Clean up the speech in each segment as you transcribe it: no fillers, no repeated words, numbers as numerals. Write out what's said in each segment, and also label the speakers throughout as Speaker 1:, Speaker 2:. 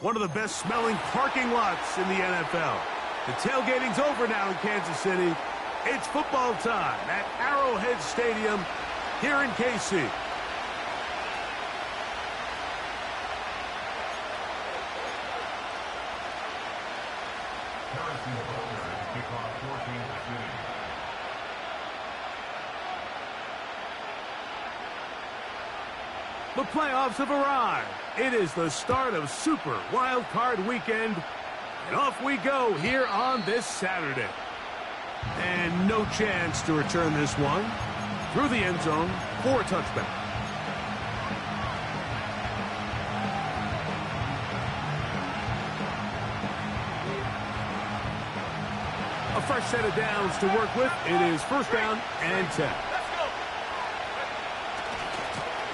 Speaker 1: One of the best smelling parking lots in the NFL. The tailgating's over now in Kansas City. It's football time at Arrowhead Stadium here in KC. The playoffs have arrived. It is the start of Super Wildcard Weekend. And off we go here on this Saturday. And no chance to return this one. Through the end zone for a touchback. A fresh set of downs to work with. It is first down and 10.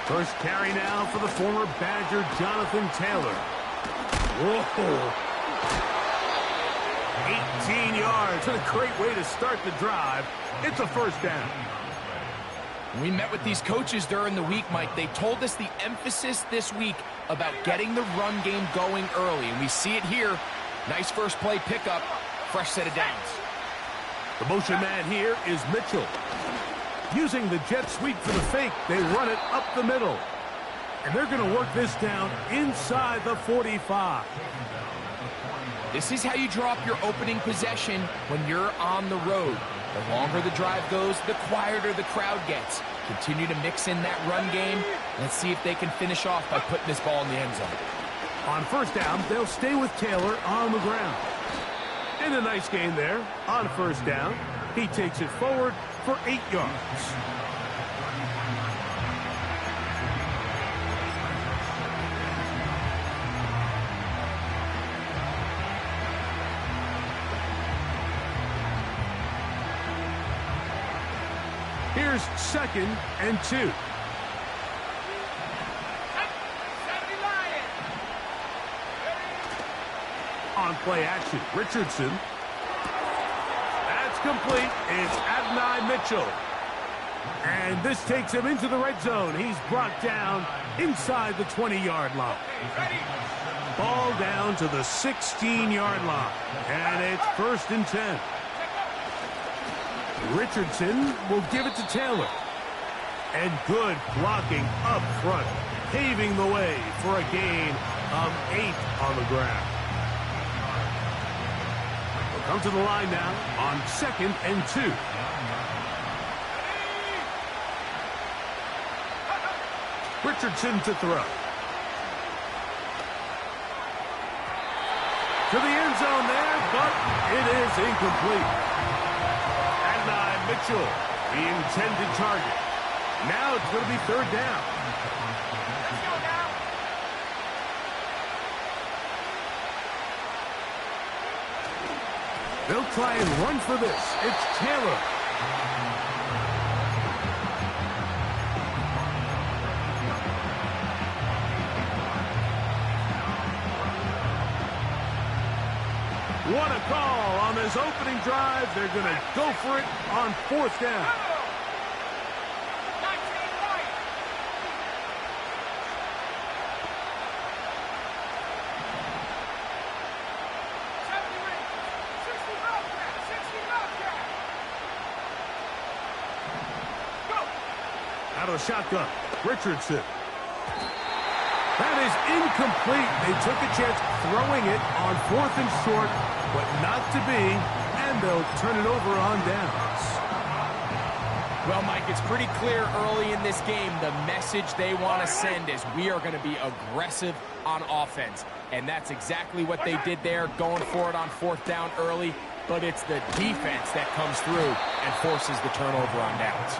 Speaker 1: First carry now for the former Badger, Jonathan Taylor. Whoa. 18 yards. What a great way to start the drive. It's a first down.
Speaker 2: We met with these coaches during the week, Mike. They told us the emphasis this week about getting the run game going early, and we see it here. Nice first play pickup. Fresh set of downs.
Speaker 1: The motion man here is Mitchell. Using the jet sweep for the fake, they run it up the middle. And they're going to work this down inside the 45.
Speaker 2: This is how you drop your opening possession when you're on the road. The longer the drive goes, the quieter the crowd gets. Continue to mix in that run game. Let's see if they can finish off by putting this ball in the end zone.
Speaker 1: On first down, they'll stay with Taylor on the ground. And a nice gain there on first down. He takes it forward for 8 yards. Here's second and 2. On play action, Richardson. That's complete. It's Adonai Mitchell. And this takes him into the red zone. He's brought down inside the 20-yard line. Ball down to the 16-yard line. And it's first and 10. Richardson will give it to Taylor. And good blocking up front, paving the way for a gain of 8 on the ground. We'll come to the line now on second and 2. Richardson to throw. To the end zone there, but it is incomplete. Mitchell, the intended target. Now it's going to be third down. They'll try and run for this. It's Taylor. What a call on this opening drive. They're going to go for it on fourth down. Out of the shotgun, Richardson. That is incomplete. They took a chance throwing it on fourth and short, but not to be, and they'll turn it over on downs.
Speaker 2: Well, Mike, it's pretty clear early in this game the message they want to send is we are going to be aggressive on offense. And that's exactly what they did there, going for it on fourth down early. But it's the defense that comes through and forces the turnover on downs.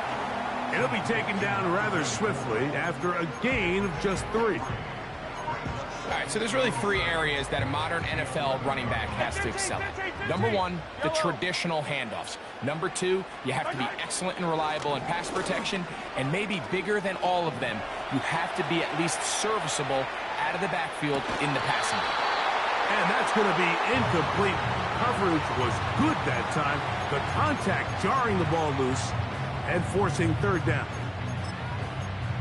Speaker 1: It'll be taken down rather swiftly after a gain of just 3.
Speaker 2: All right, so there's really 3 areas that a modern NFL running back has to excel at. Number 1, the traditional handoffs. Number 2, you have to be excellent and reliable in pass protection. And maybe bigger than all of them, you have to be at least serviceable out of the backfield in the passing game.
Speaker 1: And that's going to be incomplete. Coverage was good that time. The contact jarring the ball loose and forcing third down.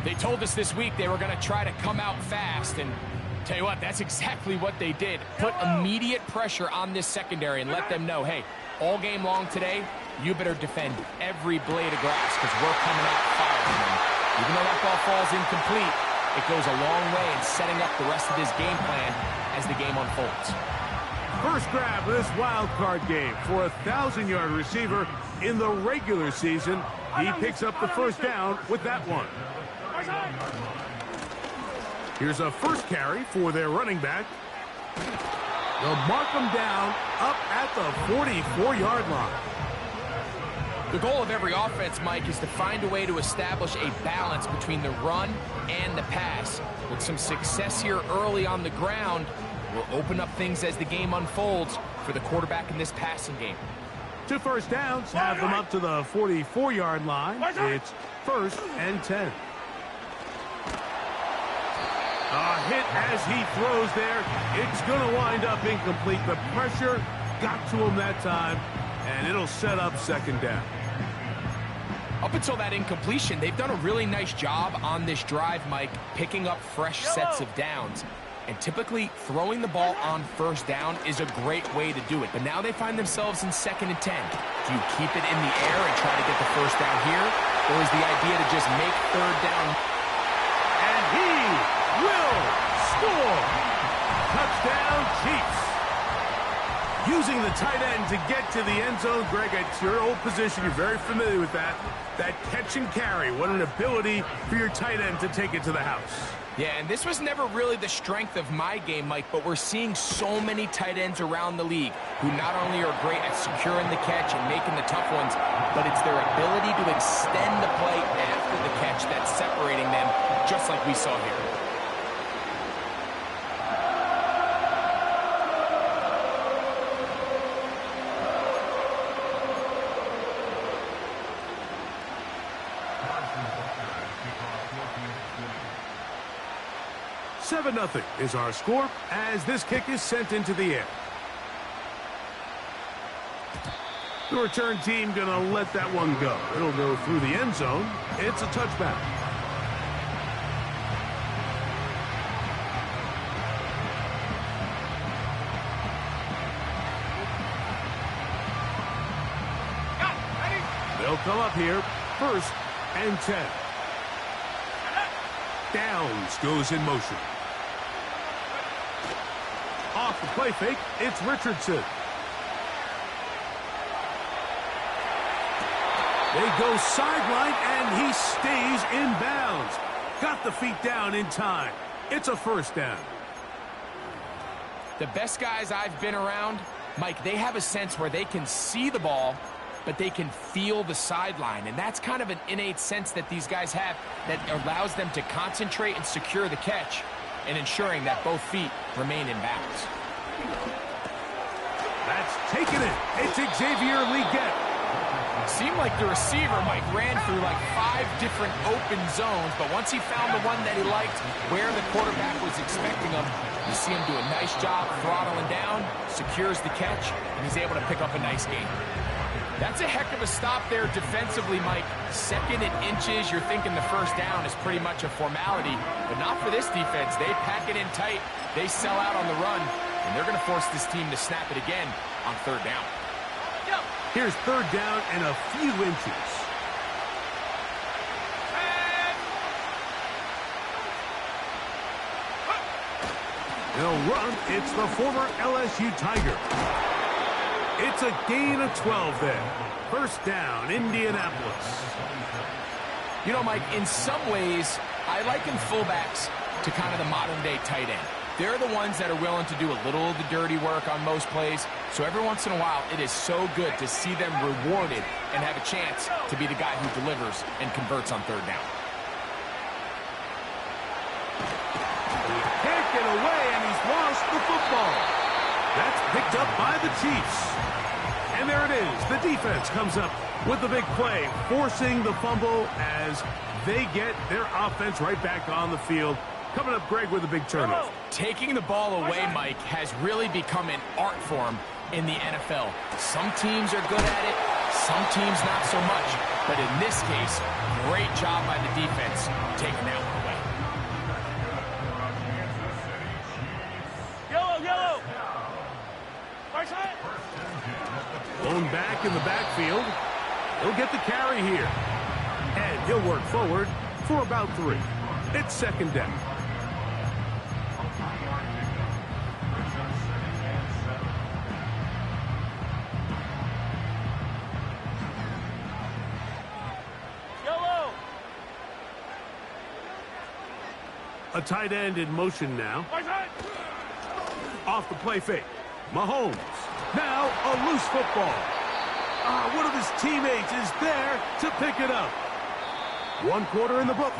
Speaker 2: They told us this week they were going to try to come out fast, and Tell you what, that's exactly what they did. Put immediate pressure on this secondary and let them know, hey, all game long today, you better defend every blade of grass because we're coming out firing them. Even though that ball falls incomplete, it goes a long way in setting up the rest of this game plan as the game unfolds.
Speaker 1: First grab of this wild card game for a 1,000-yard receiver in the regular season. He picks up the first down with that one. Here's a first carry for their running back. They'll mark him down up at the 44-yard line.
Speaker 2: The goal of every offense, Mike, is to find a way to establish a balance between the run and the pass. With some success here early on the ground, will open up things as the game unfolds for the quarterback in this passing game.
Speaker 1: 2 first downs have them up to the 44-yard line. It's 1st and 10. A hit as he throws there. It's going to wind up incomplete. The pressure got to him that time, and it'll set up 2nd down.
Speaker 2: Up until that incompletion, they've done a really nice job on this drive, Mike, picking up fresh sets of downs. And typically, throwing the ball on 1st down is a great way to do it. But now they find themselves in 2nd and 10. Do you keep it in the air and try to get the 1st down here? Or is the idea to just make 3rd down?
Speaker 1: And he will score! Touchdown, Chiefs! Using the tight end to get to the end zone. Greg, it's your old position. You're very familiar with that. That catch and carry. What an ability for your tight end to take it to the house.
Speaker 2: Yeah, and this was never really the strength of my game, Mike, but we're seeing so many tight ends around the league who not only are great at securing the catch and making the tough ones, but it's their ability to extend the play after the catch that's separating them, just like we saw here.
Speaker 1: Nothing is our score as this kick is sent into the air. The return team gonna let that one go. It'll go through the end zone. It's a touchback. They'll come up here, 1st and 10. Downs goes in motion. Off the play fake, it's Richardson. They go sideline, and he stays in bounds. Got the feet down in time. It's a 1st down.
Speaker 2: The best guys I've been around, Mike, they have a sense where they can see the ball, but they can feel the sideline. And that's kind of an innate sense that these guys have that allows them to concentrate and secure the catch and ensuring that both feet remain in bounds.
Speaker 1: That's taken it. It's Xavier Leggett.
Speaker 2: Seemed like the receiver, Mike, ran through like 5 different open zones, but once he found the one that he liked, where the quarterback was expecting him, you see him do a nice job throttling down, secures the catch, and he's able to pick up a nice gain. That's a heck of a stop there defensively, Mike. 2nd and inches, you're thinking the 1st down is pretty much a formality, but not for this defense. They pack it in tight, they sell out on the run, and they're going to force this team to snap it again on 3rd down.
Speaker 1: Here's 3rd down and a few inches. They'll run. It's the former LSU Tiger. It's a gain of 12 there. 1st down, Indianapolis.
Speaker 2: You know, Mike, in some ways, I liken fullbacks to kind of the modern-day tight end. They're the ones that are willing to do a little of the dirty work on most plays. So every once in a while, it is so good to see them rewarded and have a chance to be the guy who delivers and converts on 3rd down.
Speaker 1: He can't get away, and he's lost the football. That's picked up by the Chiefs. And there it is. The defense comes up with the big play, forcing the fumble as they get their offense right back on the field. Coming up, Greg, with a big turnover.
Speaker 2: Taking the ball away, Mike, has really become an art form in the NFL. Some teams are good at it, some teams not so much. But in this case, great job by the defense taking that one away.
Speaker 1: back in the backfield. He'll get the carry here. And he'll work forward for about 3. It's second down. A tight end in motion now. Off the play fake. Mahomes. Now a loose football. One of his teammates is there to pick it up. 1 quarter in the book.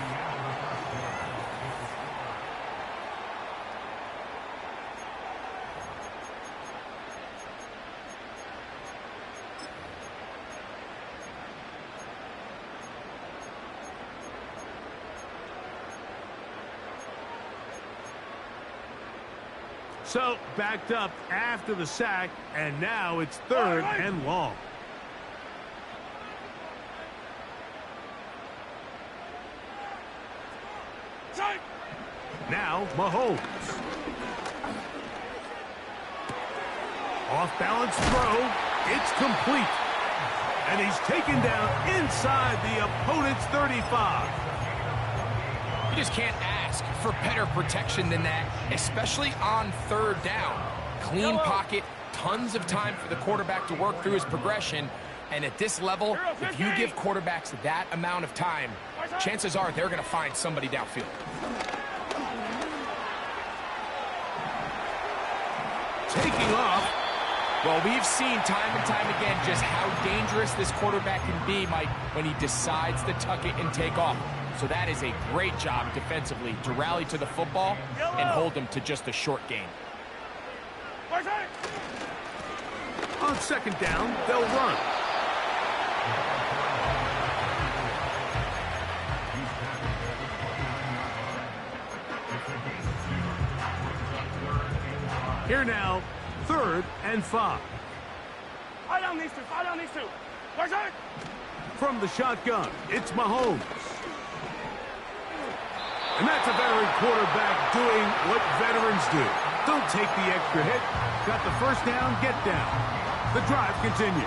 Speaker 1: So, backed up after the sack, and now it's 3rd and long. Now, Mahomes. Off-balance throw. It's complete. And he's taken down inside the opponent's 35.
Speaker 2: You just can't ask for better protection than that, especially on 3rd down. Clean pocket, tons of time for the quarterback to work through his progression. And at this level, if you give quarterbacks that amount of time, chances are they're going to find somebody downfield.
Speaker 1: Taking off.
Speaker 2: Well, we've seen time and time again just how dangerous this quarterback can be, Mike, when he decides to tuck it and take off. So that is a great job defensively to rally to the football and hold them to just a short gain.
Speaker 1: On 2nd down, they'll run. Here now, 3rd and 5. From the shotgun, it's Mahomes. And that's a veteran quarterback doing what veterans do. Don't take the extra hit. Got the 1st down, get down. The drive continues.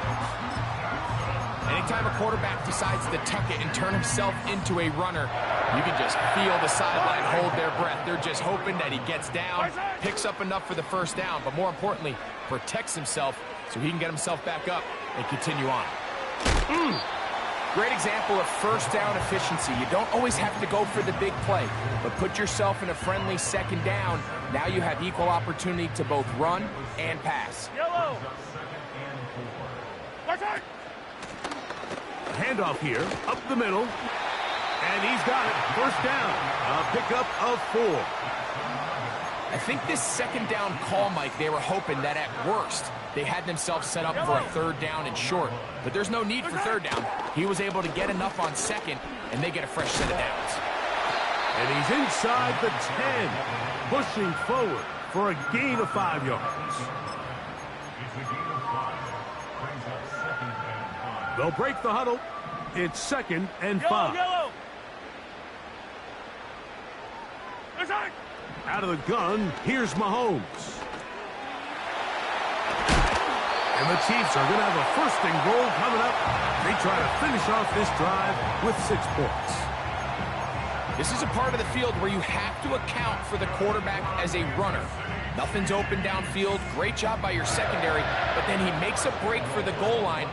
Speaker 2: Anytime a quarterback decides to tuck it and turn himself into a runner, you can just feel the sideline hold their breath. They're just hoping that he gets down, picks up enough for the 1st down, but more importantly, protects himself so he can get himself back up and continue on. Great example of 1st down efficiency. You don't always have to go for the big play, but put yourself in a friendly 2nd down. Now you have equal opportunity to both run and pass.
Speaker 1: Handoff here, up the middle, and he's got it. 1st down, a pickup of 4.
Speaker 2: I think this 2nd down call, Mike, they were hoping that at worst they had themselves set up for a 3rd down and short. But there's no need for 3rd down. He was able to get enough on 2nd, and they get a fresh set of downs.
Speaker 1: And he's inside the 10, pushing forward for a gain of 5 yards. They'll break the huddle. It's 2nd and 5. Out of the gun, here's Mahomes. And the Chiefs are going to have a 1st and goal coming up. They try to finish off this drive with 6 points.
Speaker 2: This is a part of the field where you have to account for the quarterback as a runner. Nothing's open downfield. Great job by your secondary, but then he makes a break for the goal line,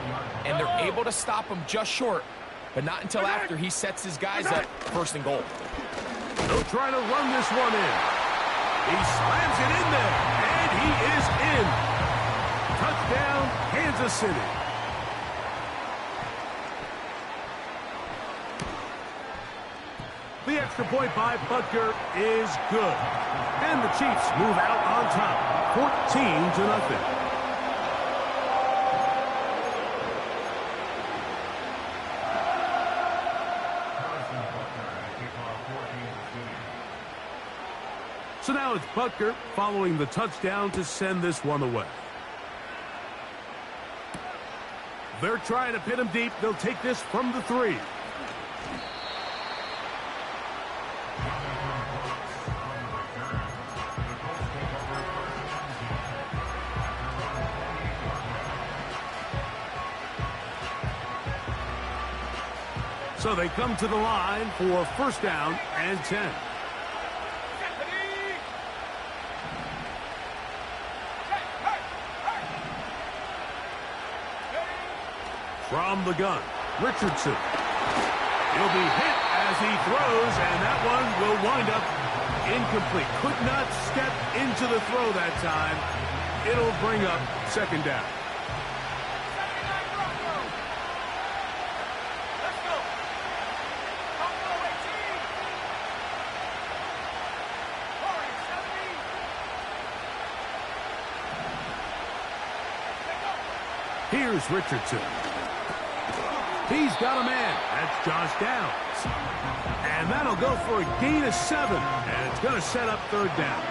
Speaker 2: and they're able to stop him just short, but not until after he sets his guys up 1st and goal.
Speaker 1: They'll try to run this one in. He slams it in there, and he is in. Touchdown, Kansas City. The extra point by Butker is good. And the Chiefs move out on top, 14-0. So now it's Butker following the touchdown to send this one away. They're trying to pin him deep. They'll take this from the 3. So they come to the line for first down and 10. From the gun, Richardson. He'll be hit as he throws, and that one will wind up incomplete. Could not step into the throw that time. It'll bring up second down. Here's Richardson. He's got a man. That's Josh Downs. And that'll go for a gain of 7. And it's going to set up third down.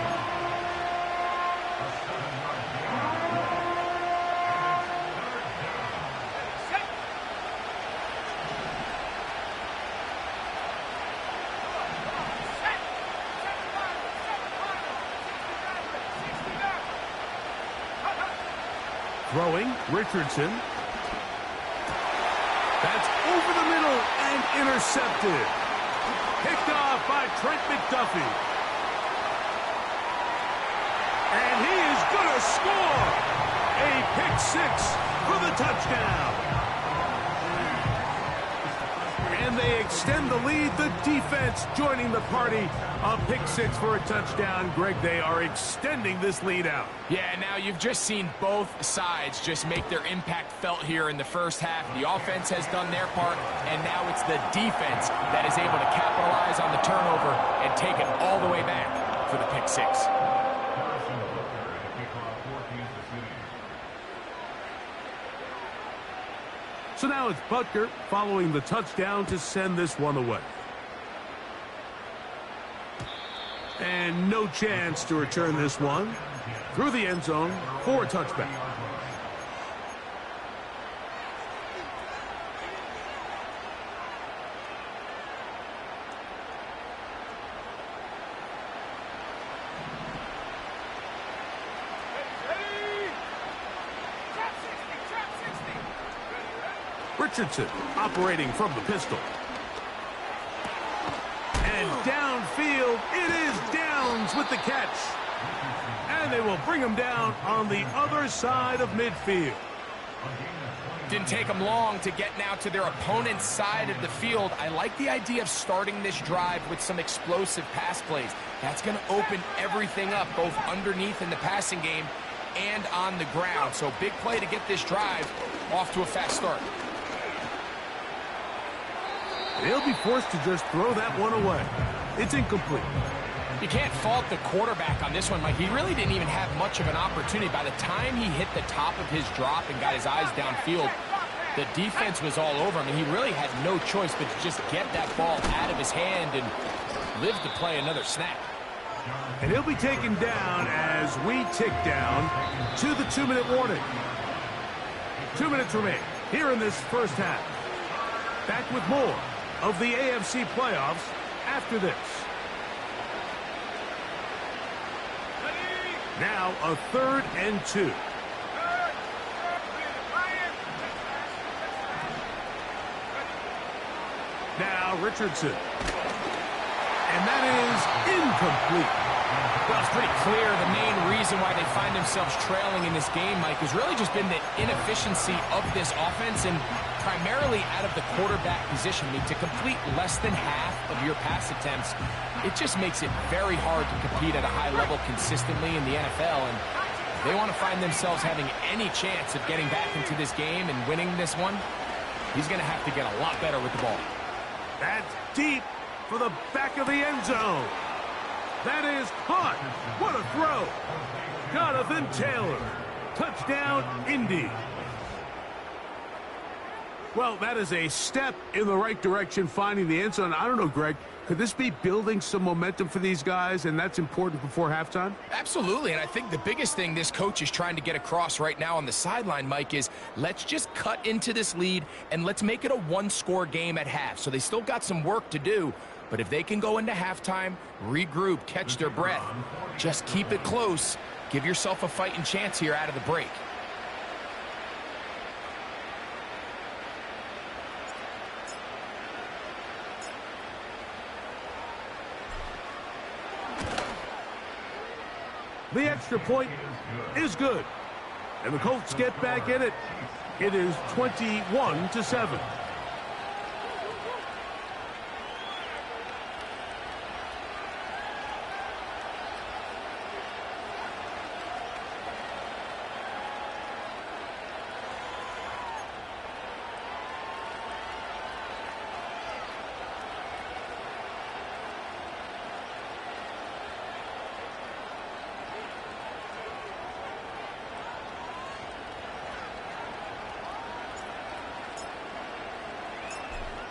Speaker 1: Throwing, Richardson. That's over the middle and intercepted. Picked off by Trent McDuffie. And he is going to score. A pick 6 for the touchdown. And they extend the lead. The defense joining the party. A pick 6 for a touchdown. Greg, they are extending this lead out.
Speaker 2: Yeah, now you've just seen both sides just make their impact felt here in the first half. The offense has done their part, and now it's the defense that is able to capitalize on the turnover and take it all the way back for the pick 6.
Speaker 1: So now it's Butker following the touchdown to send this one away. And no chance to return this one through the end zone for a touchback. Richardson operating from the pistol. And downfield, it is Downs with the catch. And they will bring him down on the other side of midfield.
Speaker 2: Didn't take them long to get now to their opponent's side of the field. I like the idea of starting this drive with some explosive pass plays. That's going to open everything up, both underneath in the passing game and on the ground. So big play to get this drive off to a fast start.
Speaker 1: They'll be forced to just throw that one away. It's incomplete.
Speaker 2: You can't fault the quarterback on this one, Mike. He really didn't even have much of an opportunity. By the time he hit the top of his drop and got his eyes downfield, the defense was all over him, and he really had no choice but to just get that ball out of his hand and live to play another snap.
Speaker 1: And he'll be taken down as we tick down to the 2-minute warning. 2 minutes remain here in this first half. Back with more of the AFC playoffs after this. Now a 3rd and 2. Now Richardson. And that is incomplete.
Speaker 2: Well, it's pretty clear the main reason why they find themselves trailing in this game, Mike, has really just been the inefficiency of this offense and primarily out of the quarterback position. I mean, to complete less than half of your pass attempts, it just makes it very hard to compete at a high level consistently in the NFL. And if they want to find themselves having any chance of getting back into this game and winning this one, he's going to have to get a lot better with the ball.
Speaker 1: That's deep for the back of the end zone. That is caught. What a throw. Jonathan Taylor. Touchdown, Indy. Well, that is a step in the right direction, finding the end zone. I don't know, Greg. Could this be building some momentum for these guys, and that's important before halftime?
Speaker 2: Absolutely, and I think the biggest thing this coach is trying to get across right now on the sideline, Mike, is let's just cut into this lead, and let's make it a one-score game at half. So they still got some work to do, but if they can go into halftime, regroup, catch their breath, just keep it close, give yourself a fighting chance here out of the break.
Speaker 1: The extra point is good. And the Colts get back in it. It is 21-7.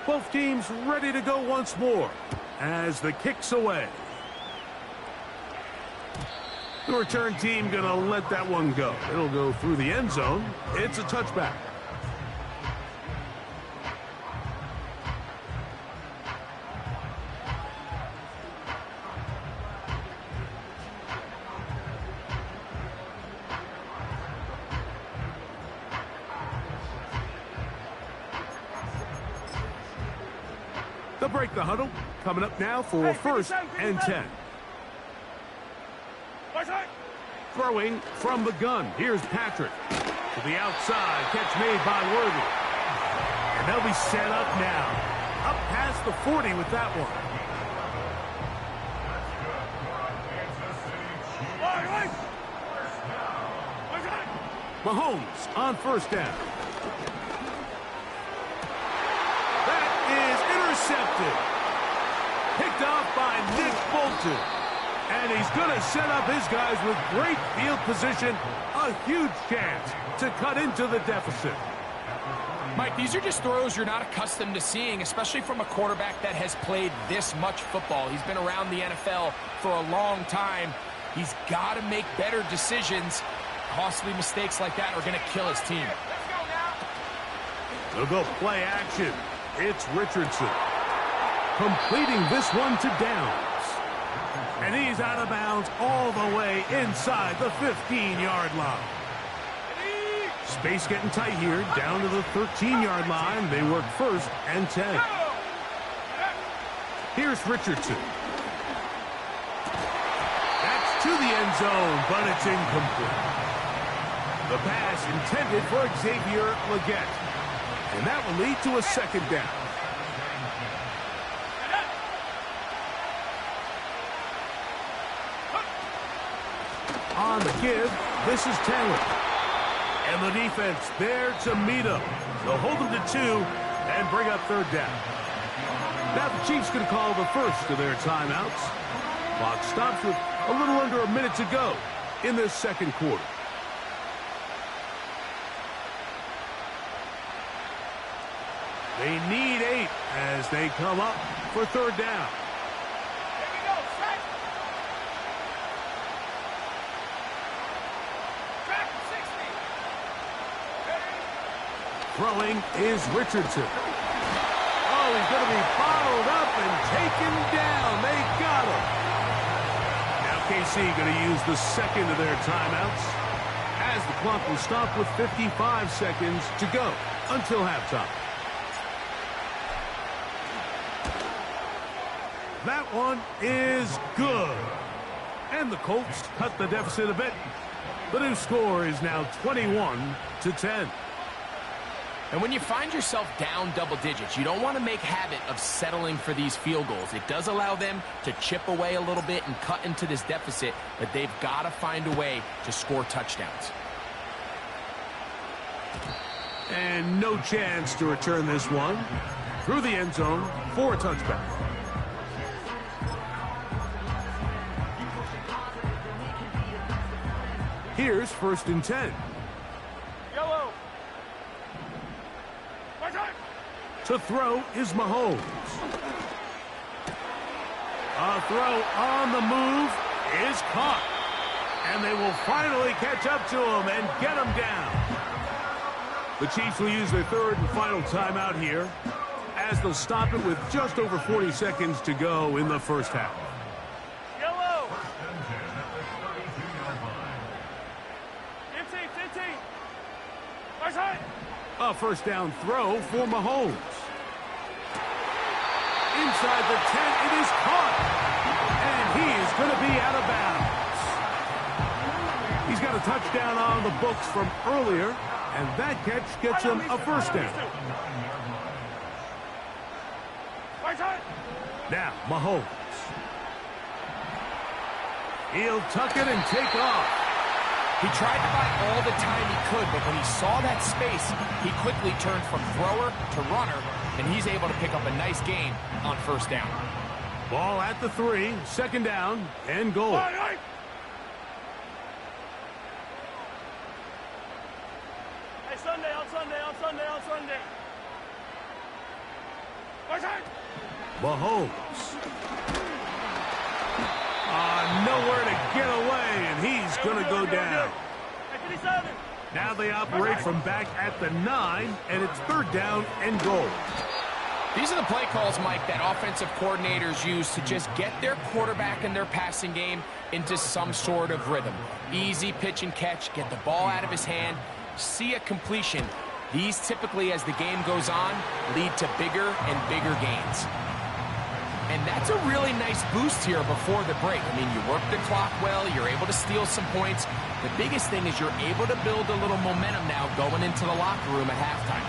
Speaker 1: Both teams ready to go once more as the kick's away. The return team going to let that one go. It'll go through the end zone. It's a touchback. They'll break the huddle. Coming up now for first and 10. Throwing from the gun. Here's Patrick. To the outside. Catch made by Worthy. And they'll be set up now. Up past the 40 with that one. Mahomes on first down. Intercepted. Picked off by Nick Bolton. And he's going to set up his guys with great field position. A huge chance to cut into the deficit.
Speaker 2: Mike, these are just throws you're not accustomed to seeing, especially from a quarterback that has played this much football. He's been around the NFL for a long time. He's got to make better decisions. Costly mistakes like that are going to kill his team.
Speaker 1: They'll go play action. It's Richardson. Completing this one to Downs. And he's out of bounds all the way inside the 15-yard line. Space getting tight here. Down to the 13-yard line. They work first and 10. Here's Richardson. That's to the end zone, but it's incomplete. The pass intended for Xavier Legette. And that will lead to a second down. On the give, this is Taylor. And the defense there to meet him. They'll hold him to 2 and bring up third down. Now the Chiefs going to call the first of their timeouts. Clock stops with a little under a minute to go in this second quarter. They need 8 as they come up for third down.
Speaker 3: Here we go, set. Track 60.
Speaker 1: Throwing is Richardson. Oh, he's going to be bottled up and taken down. They got him. Now KC going to use the second of their timeouts as the clock will stop with 55 seconds to go until halftime. That one is good. And the Colts cut the deficit a bit. The new score is now 21-10.
Speaker 2: And when you find yourself down double digits, you don't want to make habit of settling for these field goals. It does allow them to chip away a little bit and cut into this deficit, but they've got to find a way to score touchdowns.
Speaker 1: And no chance to return this one through the end zone for a touchback. Here's first and 10.
Speaker 3: Yellow.
Speaker 1: To throw is Mahomes. A throw on the move is caught. And they will finally catch up to him and get him down. The Chiefs will use their third and final timeout here as they'll stop it with just over 40 seconds to go in the first half.
Speaker 3: Yellow. 15.
Speaker 1: A first down throw for Mahomes. Inside the 10, it is caught. And he is going to be out of bounds. He's got a touchdown on the books from earlier, and that catch gets him a first down. Now, Mahomes. He'll tuck it and take off.
Speaker 2: He tried to buy all the time he could, but when he saw that space, he quickly turned from thrower to runner, and he's able to pick up a nice gain on first down.
Speaker 1: Ball at the 3, second down, and goal.
Speaker 3: Hey, Sunday, on Sunday, on Sunday, on Sunday.
Speaker 1: Mahomes. Nowhere to get away, and he's going to go down. Now they operate from back at the 9, and it's third down and goal.
Speaker 2: These are the play calls, Mike, that offensive coordinators use to just get their quarterback and their passing game into some sort of rhythm. Easy pitch and catch, get the ball out of his hand, see a completion. These typically, as the game goes on, lead to bigger and bigger gains. And that's a really nice boost here before the break. I mean, you work the clock well, you're able to steal some points. The biggest thing is you're able to build a little momentum now going into the locker room at halftime.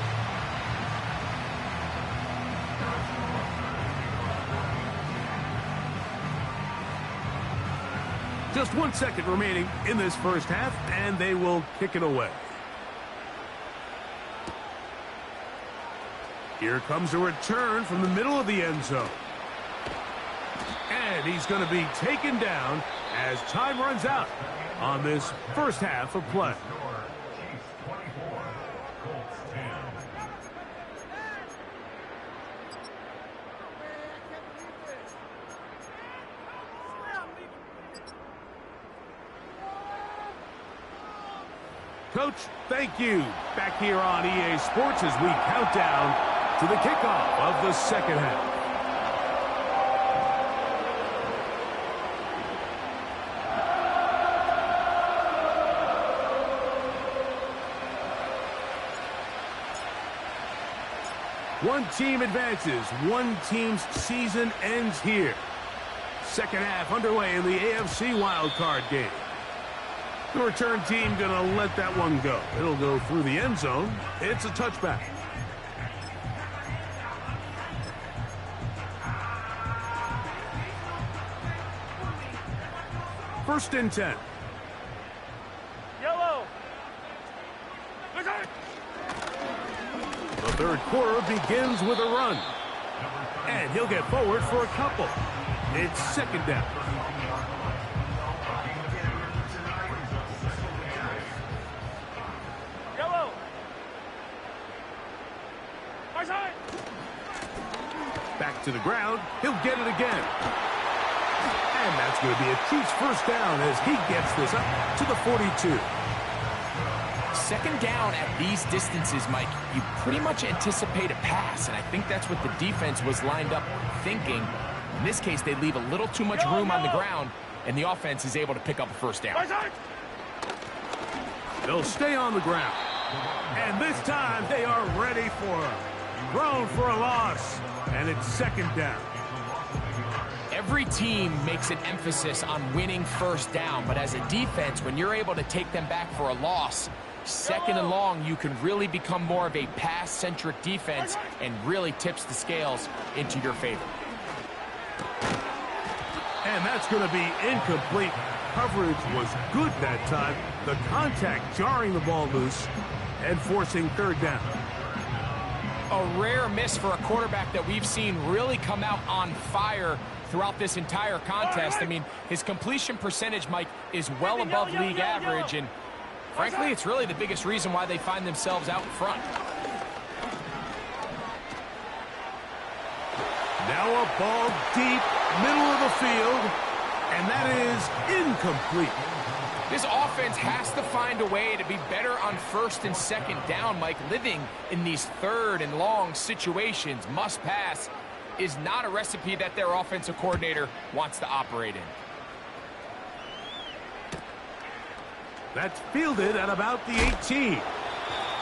Speaker 1: Just 1 second remaining in this first half, and they will kick it away. Here comes a return from the middle of the end zone. And he's going to be taken down as time runs out on this first half of play. Coach, thank you. Back here on EA Sports as we count down to the kickoff of the second half. One team advances. One team's season ends here. Second half underway in the AFC Wildcard game. The return team going to let that one go. It'll go through the end zone. It's a touchback. First and 10.
Speaker 3: Yellow.
Speaker 1: The third quarter begins with a run. And he'll get forward for a couple. It's second down.
Speaker 3: Yellow.
Speaker 1: Back to the ground. He'll get it again. And that's going to be a Chiefs first down as he gets this up to the 42.
Speaker 2: Second down at these distances, Mike, you pretty much anticipate a pass, and I think that's what the defense was lined up thinking. In this case, they leave a little too much room on the ground, and the offense is able to pick up a first down.
Speaker 1: They'll stay on the ground. And this time, they are ready for him. Thrown for a loss, and it's second down.
Speaker 2: Every team makes an emphasis on winning first down, but as a defense, when you're able to take them back for a loss, second and long, you can really become more of a pass-centric defense and really tips the scales into your favor.
Speaker 1: And that's going to be incomplete. Coverage was good that time. The contact jarring the ball loose and forcing third down.
Speaker 2: A rare miss for a quarterback that we've seen really come out on fire throughout this entire contest. I mean, his completion percentage, Mike, is well above league average, and frankly, it's really the biggest reason why they find themselves out in front.
Speaker 1: Now a ball deep, middle of the field, and that is incomplete.
Speaker 2: This offense has to find a way to be better on first and second down, Mike. Living in these third and long situations, must pass, is not a recipe that their offensive coordinator wants to operate in.
Speaker 1: That's fielded at about the 18.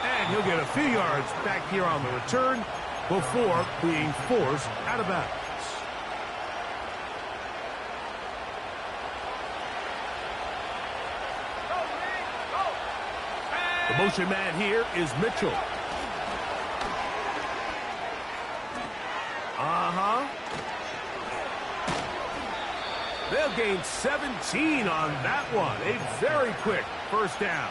Speaker 1: And he'll get a few yards back here on the return before being forced out of bounds. The motion man here is Mitchell. They'll gain 17 on that one. A very quick first down.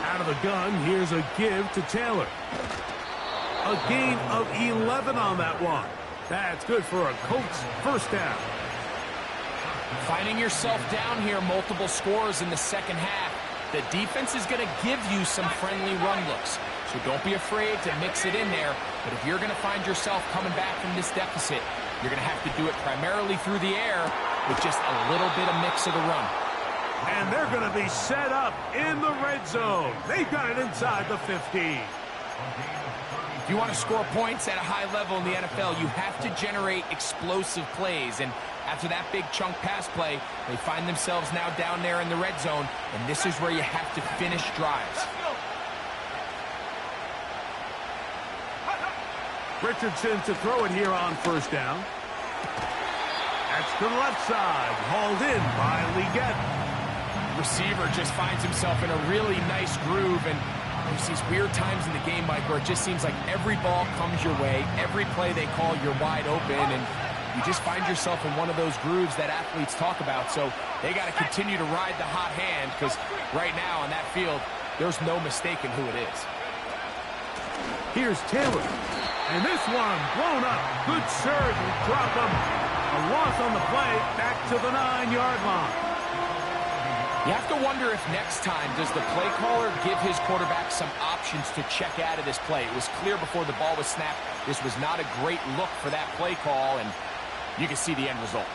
Speaker 1: Out of the gun, here's a give to Taylor. A gain of 11 on that one. That's good for a Colts first down.
Speaker 2: Finding yourself down here, multiple scores in the second half. The defense is going to give you some friendly run looks. So don't be afraid to mix it in there. But if you're going to find yourself coming back from this deficit, you're going to have to do it primarily through the air with just a little bit of mix of the run.
Speaker 1: And they're going to be set up in the red zone. They've got it inside the 15.
Speaker 2: If you want to score points at a high level in the NFL, you have to generate explosive plays. And after that big chunk pass play, they find themselves now down there in the red zone, and this is where you have to finish drives.
Speaker 1: Richardson to throw it here on first down. That's to the left side, hauled in by Leggett.
Speaker 2: Receiver just finds himself in a really nice groove, and there's these weird times in the game, Mike, where it just seems like every ball comes your way, every play they call, you're wide open, and you just find yourself in one of those grooves that athletes talk about. So they got to continue to ride the hot hand, because right now on that field, there's no mistaking who it is.
Speaker 1: Here's Taylor, and this one blown up. Good surge and drop him. A loss on the play, back to the 9-yard line.
Speaker 2: You have to wonder if next time, does the play caller give his quarterback some options to check out of this play? It was clear before the ball was snapped, this was not a great look for that play call, and you can see the end result.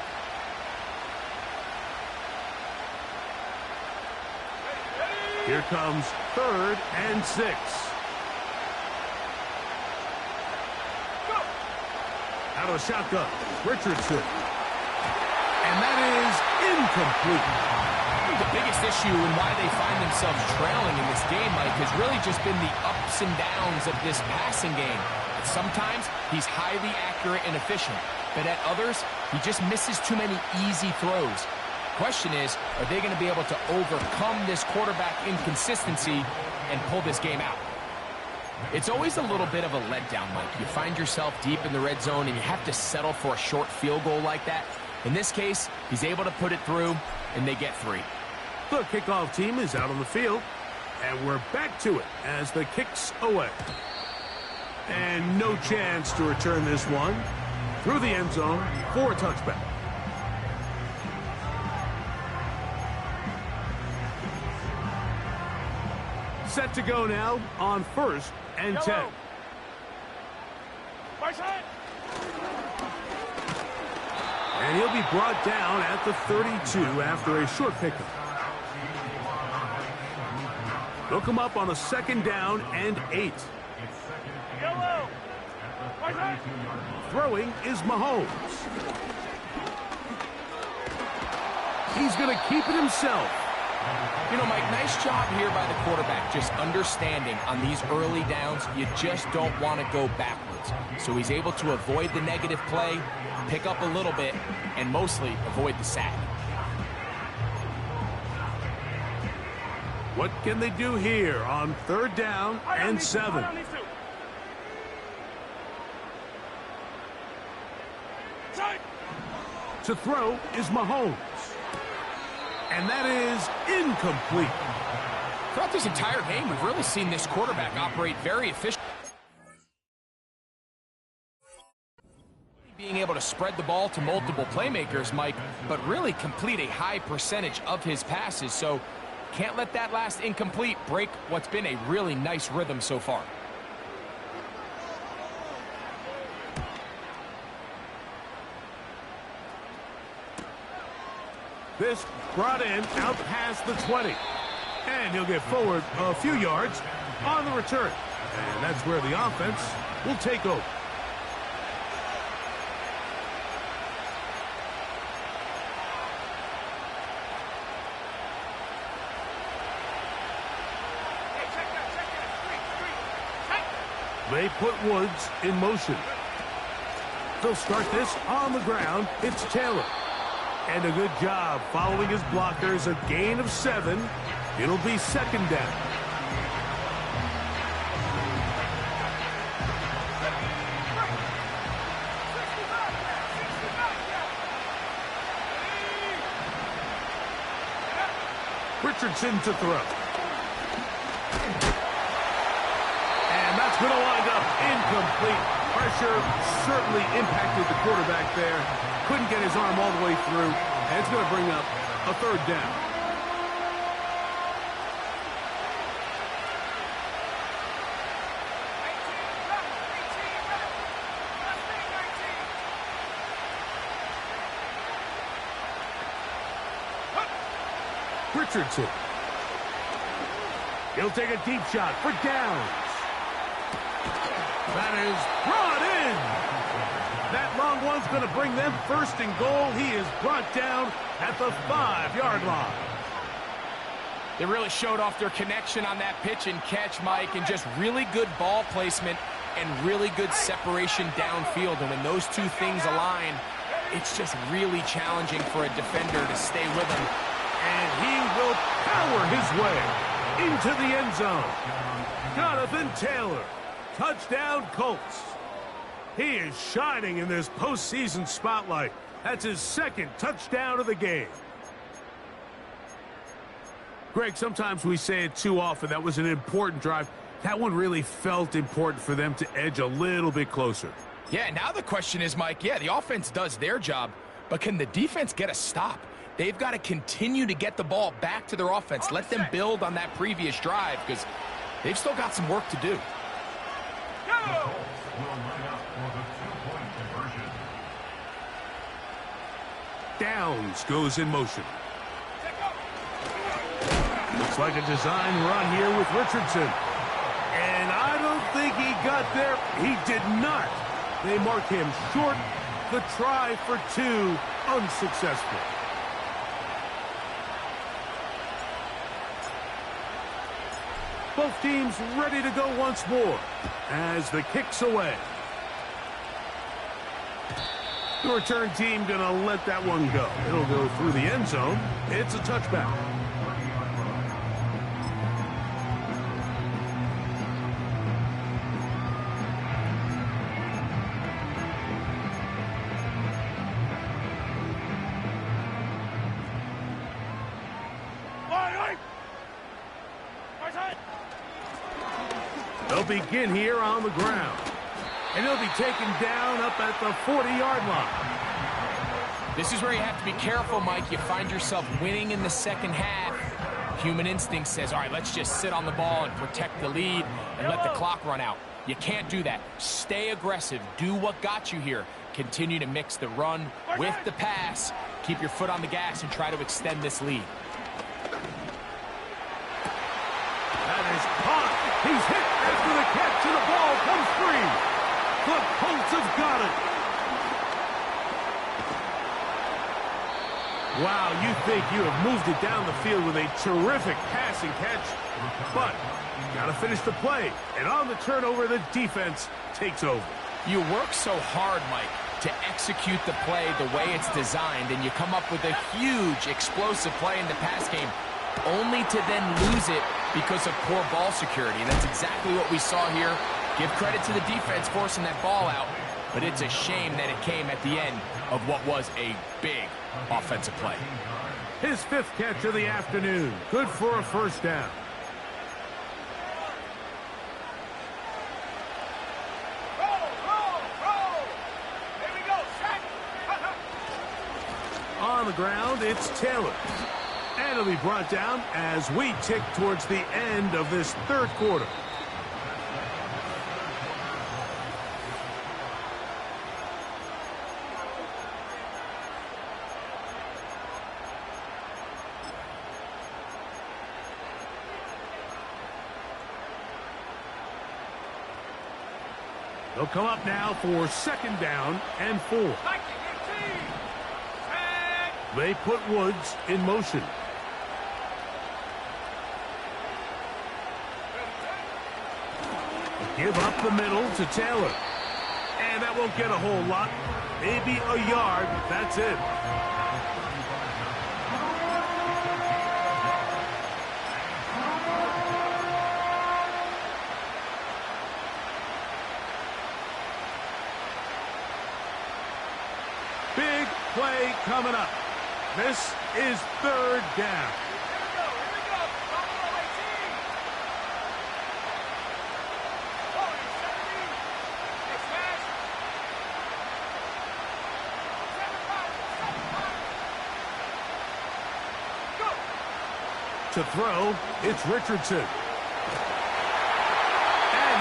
Speaker 1: Here comes 3rd and 6. Out of the shotgun, Richardson. And that is incomplete.
Speaker 2: The biggest issue and why they find themselves trailing in this game, Mike, has really just been the ups and downs of this passing game. Sometimes he's highly accurate and efficient, but at others, he just misses too many easy throws. Question is, are they going to be able to overcome this quarterback inconsistency and pull this game out? It's always a little bit of a letdown, Mike. You find yourself deep in the red zone and you have to settle for a short field goal like that. In this case, he's able to put it through, and they get 3.
Speaker 1: The kickoff team is out on the field, and we're back to it as the kick's away. And no chance to return this one through the end zone for a touchback. Set to go now on 1st and 10. And he'll be brought down at the 32 after a short pickup. They'll come up on a 2nd down and 8. Throwing is Mahomes. He's going to keep it himself.
Speaker 2: You know, Mike, nice job here by the quarterback, just understanding on these early downs, you just don't want to go backwards. So he's able to avoid the negative play, pick up a little bit, and mostly avoid the sack.
Speaker 1: What can they do here on 3rd down and 7? To throw is Mahomes. And that is incomplete.
Speaker 2: Throughout this entire game, we've really seen this quarterback operate very efficiently. Being able to spread the ball to multiple playmakers, Mike, but really complete a high percentage of his passes. So can't let that last incomplete break what's been a really nice rhythm so far.
Speaker 1: This brought in out past the 20. And he'll get forward a few yards on the return. And that's where the offense will take over. They put Woods in motion. They'll start this on the ground. It's Taylor. And a good job following his blockers. A gain of 7. It'll be second down. Richardson to throw. And that's going to wind up incomplete. Pressure certainly impacted the quarterback there. Couldn't get his arm all the way through. And it's going to bring up a third down. Richardson. He'll take a deep shot for downs. That is brought in. That long one's going to bring them first and goal. He is brought down at the 5-yard line.
Speaker 2: They really showed off their connection on that pitch and catch, Mike, and just really good ball placement and really good separation downfield. And when those two things align, it's just really challenging for a defender to stay with him.
Speaker 1: And he will power his way into the end zone. Jonathan Taylor, touchdown Colts. He is shining in this postseason spotlight. That's his second touchdown of the game. Greg, sometimes we say it too often. That was an important drive. That one really felt important for them to edge a little bit closer.
Speaker 2: Yeah, now the question is, Mike, yeah, the offense does their job, but can the defense get a stop? They've got to continue to get the ball back to their offense. Let them build on that previous drive because they've still got some work to do.
Speaker 1: Downs goes in motion. Looks like a design run here with Richardson. And I don't think he got there. He did not. They mark him short. The try for 2 unsuccessful. Both teams ready to go once more as the kick's away. The return team going to let that one go. It'll go through the end zone. It's a touchback. They'll begin here on the ground. And he'll be taken down up at the 40-yard line.
Speaker 2: This is where you have to be careful, Mike. You find yourself winning in the second half. Human instinct says, all right, let's just sit on the ball and protect the lead and let the clock run out. You can't do that. Stay aggressive. Do what got you here. Continue to mix the run with the pass. Keep your foot on the gas and try to extend this lead.
Speaker 1: That is caught. He's hit after the catch, and the ball comes free. The Colts have got it. Wow, you think you have moved it down the field with a terrific passing catch, but you got to finish the play. And on the turnover, the defense takes over.
Speaker 2: You work so hard, Mike, to execute the play the way it's designed, and you come up with a huge explosive play in the pass game, only to then lose it because of poor ball security. And that's exactly what we saw here. Give credit to the defense forcing that ball out, but it's a shame that it came at the end of what was a big offensive play.
Speaker 1: His 5th catch of the afternoon. Good for a first down.
Speaker 3: Here we go.
Speaker 1: On the ground, it's Taylor. And it'll be brought down as we tick towards the end of this third quarter. They'll come up now for second down and 4. They put Woods in motion. Give up the middle to Taylor. And that won't get a whole lot. Maybe a yard. That's it. Big play coming up. This is third down. To throw, it's Richardson. And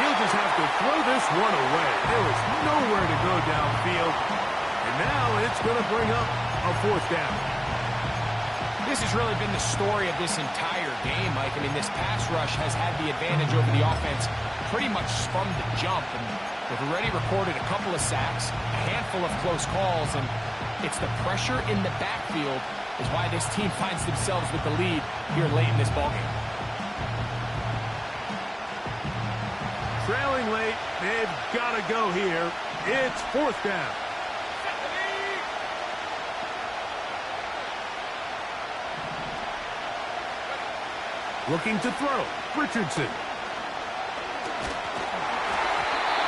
Speaker 1: he'll just have to throw this one away. There is nowhere to go downfield. And now it's going to bring up a fourth down.
Speaker 2: This has really been the story of this entire game, Mike. I mean, this pass rush has had the advantage over the offense pretty much from the jump. And they've already recorded a couple of sacks, a handful of close calls, and it's the pressure in the backfield is why this team finds themselves with the lead here late in this ballgame.
Speaker 1: Trailing late, they've got to go here. It's fourth down. Looking to throw, Richardson.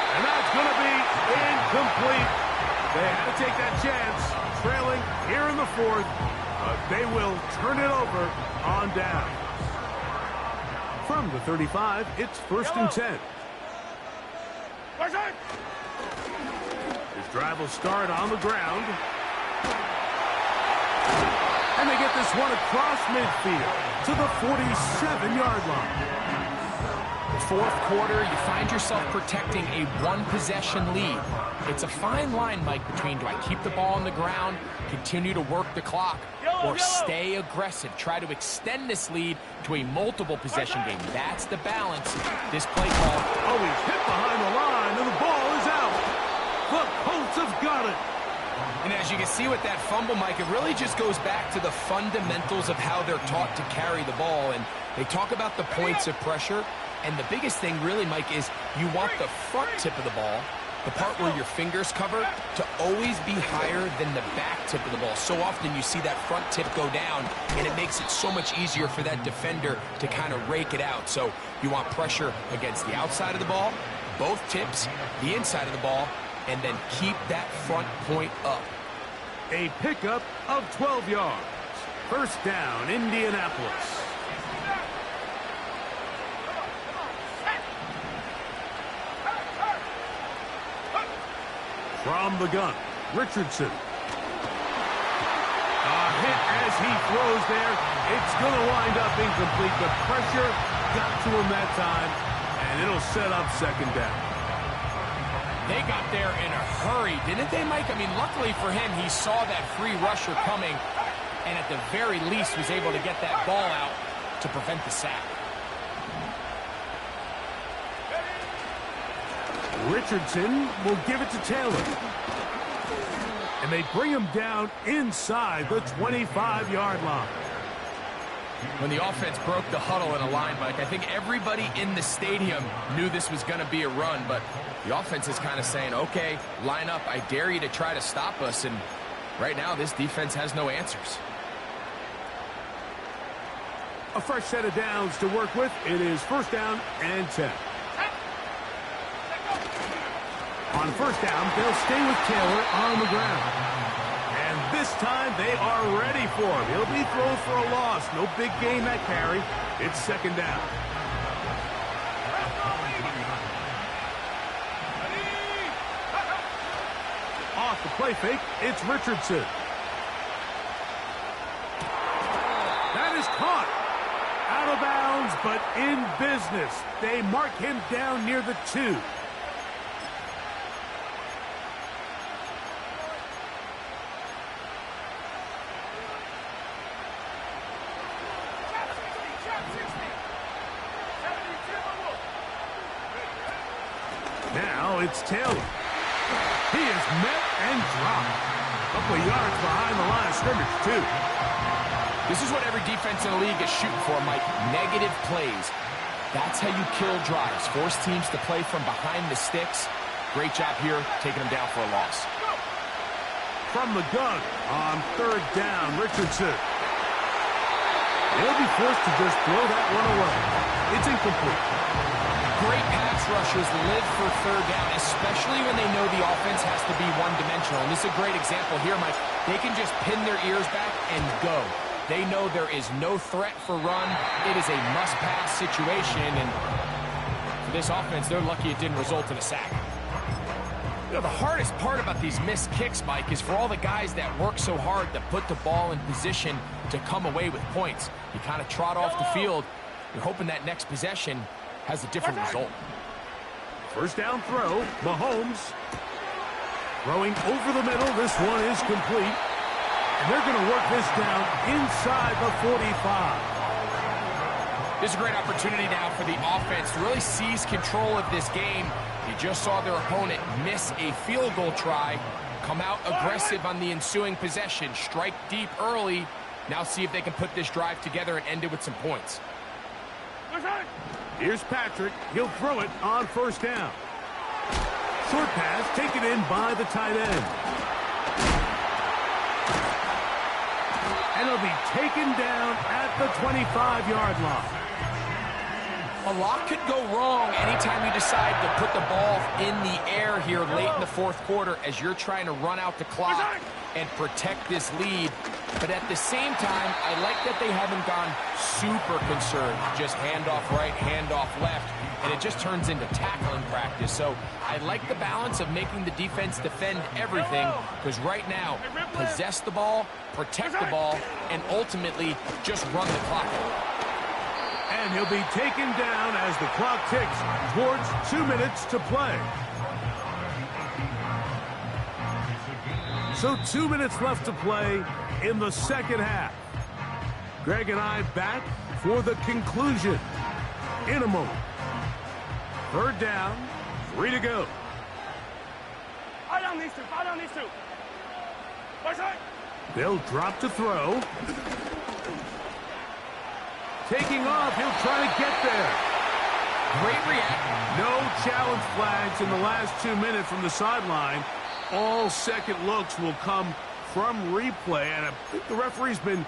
Speaker 1: And that's going to be incomplete. They had to take that chance, trailing here in the fourth. But they will turn it over on down. From the 35, it's first and 10. His drive will start on the ground. And they get this one across midfield to the 47-yard line.
Speaker 2: Fourth quarter, you find yourself protecting a one-possession lead. It's a fine line, Mike, between do I keep the ball on the ground, continue to work the clock, or stay aggressive, try to extend this lead to a multiple possession game. That's the balance. This play call.
Speaker 1: Oh, he's hit behind the line, and the ball is out. The Colts have got it.
Speaker 2: And as you can see with that fumble, Mike, it really just goes back to the fundamentals of how they're taught to carry the ball. And they talk about the points of pressure. And the biggest thing really, Mike, is you want the front tip of the ball, the part where your fingers cover, to always be higher than the back tip of the ball. So often you see that front tip go down, and it makes it so much easier for that defender to kind of rake it out. So you want pressure against the outside of the ball, both tips, the inside of the ball, and then keep that front point up.
Speaker 1: A pickup of 12 yards. First down, Indianapolis. From the gun, Richardson. A hit as he throws there. It's going to wind up incomplete. The pressure got to him that time, and it'll set up second down.
Speaker 2: They got there in a hurry, didn't they, Mike? I mean, luckily for him, he saw that free rusher coming, and at the very least was able to get that ball out to prevent the sack.
Speaker 1: Richardson will give it to Taylor. And they bring him down inside the 25-yard line.
Speaker 2: When the offense broke the huddle in a line, Mike, I think everybody in the stadium knew this was going to be a run, but the offense is kind of saying, okay, line up, I dare you to try to stop us, and right now this defense has no answers.
Speaker 1: A fresh set of downs to work with. It is first down and 10. On first down, they'll stay with Taylor on the ground. And this time, they are ready for him. He'll be thrown for a loss. No big gain that carry. It's second down. Off the play fake, it's Richardson. That is caught. Out of bounds, but in business. They mark him down near the 2. Now it's Taylor. He is met and dropped. A couple of yards behind the line of scrimmage, too.
Speaker 2: This is what every defense in the league is shooting for, Mike. Negative plays. That's how you kill drives. Force teams to play from behind the sticks. Great job here, taking them down for a loss.
Speaker 1: From the gun on third down, Richardson. He'll be forced to just throw that one away. It's incomplete.
Speaker 2: Great pass rushers live for third down, especially when they know the offense has to be one-dimensional. And this is a great example here, Mike. They can just pin their ears back and go. They know there is no threat for run. It is a must-pass situation, and for this offense, they're lucky it didn't result in a sack. You know, the hardest part about these missed kicks, Mike, is for all the guys that work so hard to put the ball in position to come away with points. You kind of trot off the field. You're hoping that next possession has a different result.
Speaker 1: First down throw, Mahomes. Throwing over the middle, this one is complete. And they're going to work this down inside the 45.
Speaker 2: This is a great opportunity now for the offense to really seize control of this game. You just saw their opponent miss a field goal try, come out aggressive on the ensuing possession, strike deep early. Now see if they can put this drive together and end it with some points.
Speaker 1: Here's Patrick. He'll throw it on first down. Short pass taken in by the tight end. And it'll be taken down at the 25-yard line.
Speaker 2: A lot could go wrong anytime you decide to put the ball in the air here late in the fourth quarter as you're trying to run out the clock and protect this lead. But at the same time, I like that they haven't gone super conserved. Just handoff right, handoff left, and it just turns into tackling practice. So I like the balance of making the defense defend everything, because right now, possess the ball, protect the ball, and ultimately just run the clock out.
Speaker 1: And he'll be taken down as the clock ticks towards 2 minutes to play. So 2 minutes left to play in the second half. Greg and I back for the conclusion in a moment. Third down, 3 to go.
Speaker 3: Fire down these two, fire down these two. Right side.
Speaker 1: They'll drop to throw. Taking off, he'll try to get there.
Speaker 2: Great react.
Speaker 1: No challenge flags in the last 2 minutes from the sideline. All second looks will come from replay, and I think the referee's been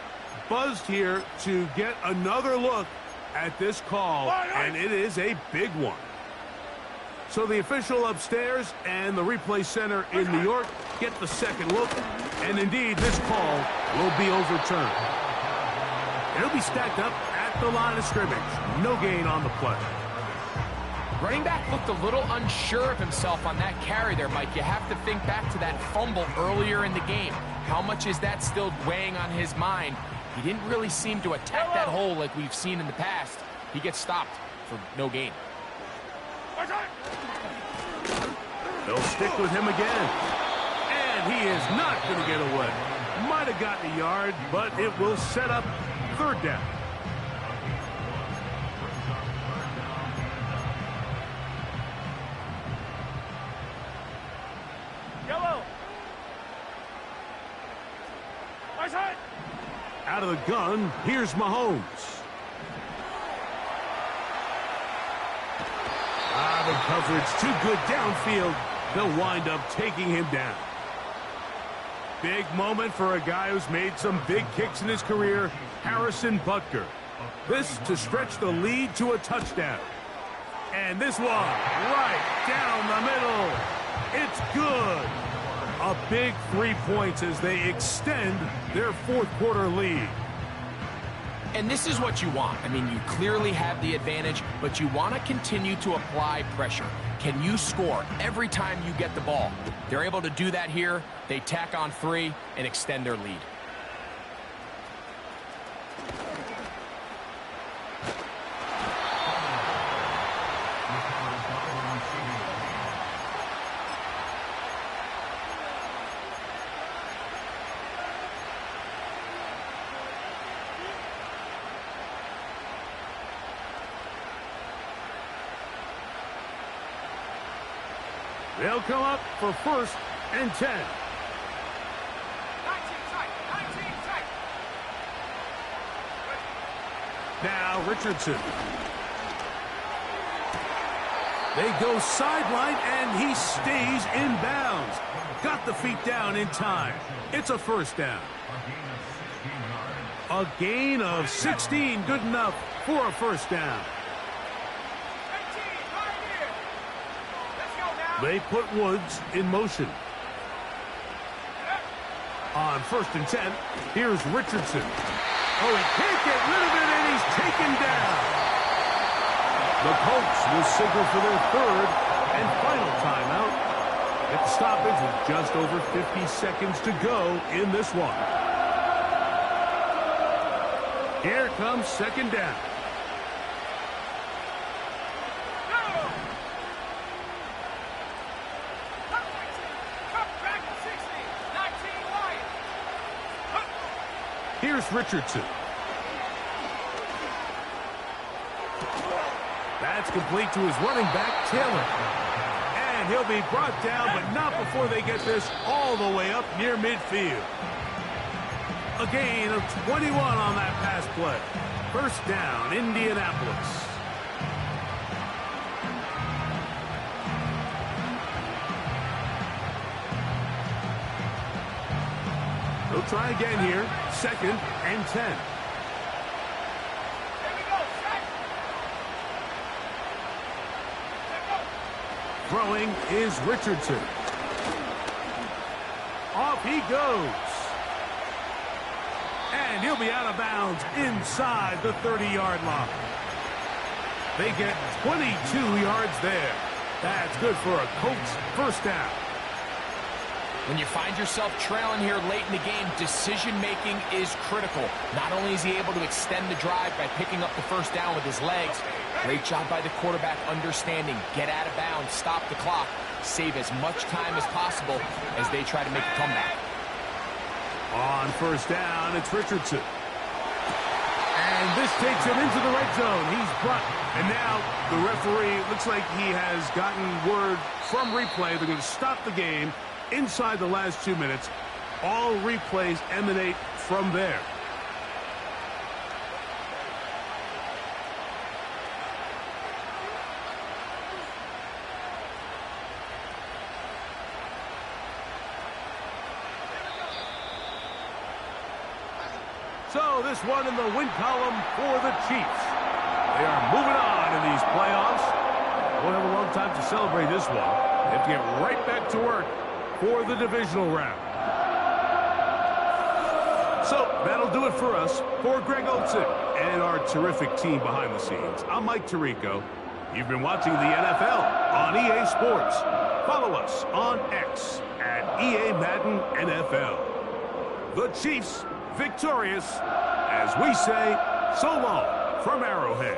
Speaker 1: buzzed here to get another look at this call, and it is a big one. So the official upstairs and the replay center in New York get the second look, and indeed this call will be overturned. It'll be stacked up at the line of scrimmage. No gain on the play.
Speaker 2: Running back looked a little unsure of himself on that carry there, Mike. You have to think back to that fumble earlier in the game. How much is that still weighing on his mind? He didn't really seem to attack that hole like we've seen in the past. He gets stopped for no gain.
Speaker 1: They'll stick with him again. And he is not going to get away. Might have gotten a yard, but it will set up third down.
Speaker 3: Yellow. Right side.
Speaker 1: Out of the gun, here's Mahomes. The coverage too good downfield. They'll wind up taking him down. Big moment for a guy who's made some big kicks in his career, Harrison Butker. This to stretch the lead to a touchdown. And this one, right down the middle. It's good. A big 3 points as they extend their fourth quarter lead.
Speaker 2: And this is what you want. I mean, you clearly have the advantage, but you want to continue to apply pressure. Can you score every time you get the ball? They're able to do that here. They tack on 3 and extend their lead.
Speaker 1: They'll come up for first and 10.
Speaker 3: 19 tight, 19 tight.
Speaker 1: Now Richardson. They go sideline, and he stays in bounds. Got the feet down in time. It's a first down. A gain of 16, good enough for a first down. They put Woods in motion. On 1st and 10, here's Richardson. Oh, he can't get rid of it, and he's taken down. The Colts will signal for their 3rd and final timeout. At the stoppage with just over 50 seconds to go in this one. Here comes 2nd down. Here's Richardson. That's complete to his running back, Taylor. And he'll be brought down, but not before they get this all the way up near midfield. A gain of 21 on that pass play. First down, Indianapolis. They'll try again here. 2nd and 10. Throwing is Richardson. Off he goes. And he'll be out of bounds inside the 30-yard line. They get 22 yards there. That's good for a Colts first down.
Speaker 2: When you find yourself trailing here late in the game, decision-making is critical. Not only is he able to extend the drive by picking up the first down with his legs, great job by the quarterback understanding, get out of bounds, stop the clock, save as much time as possible as they try to make a comeback.
Speaker 1: On 1st down, it's Richardson. And this takes him into the red zone. He's brought. And now the referee, looks like he has gotten word from replay. They're going to stop the game inside the last 2 minutes. All replays emanate from there. So this one in the win column for the Chiefs. They are moving on in these playoffs. We'll have a long time to celebrate this one. They have to get right back to work for the divisional round. So that'll do it for us. For Greg Olson and our terrific team behind the scenes, I'm Mike Tirico. You've been watching the NFL on EA Sports. Follow us on X at EA Madden NFL. The Chiefs victorious, as we say, so long from Arrowhead.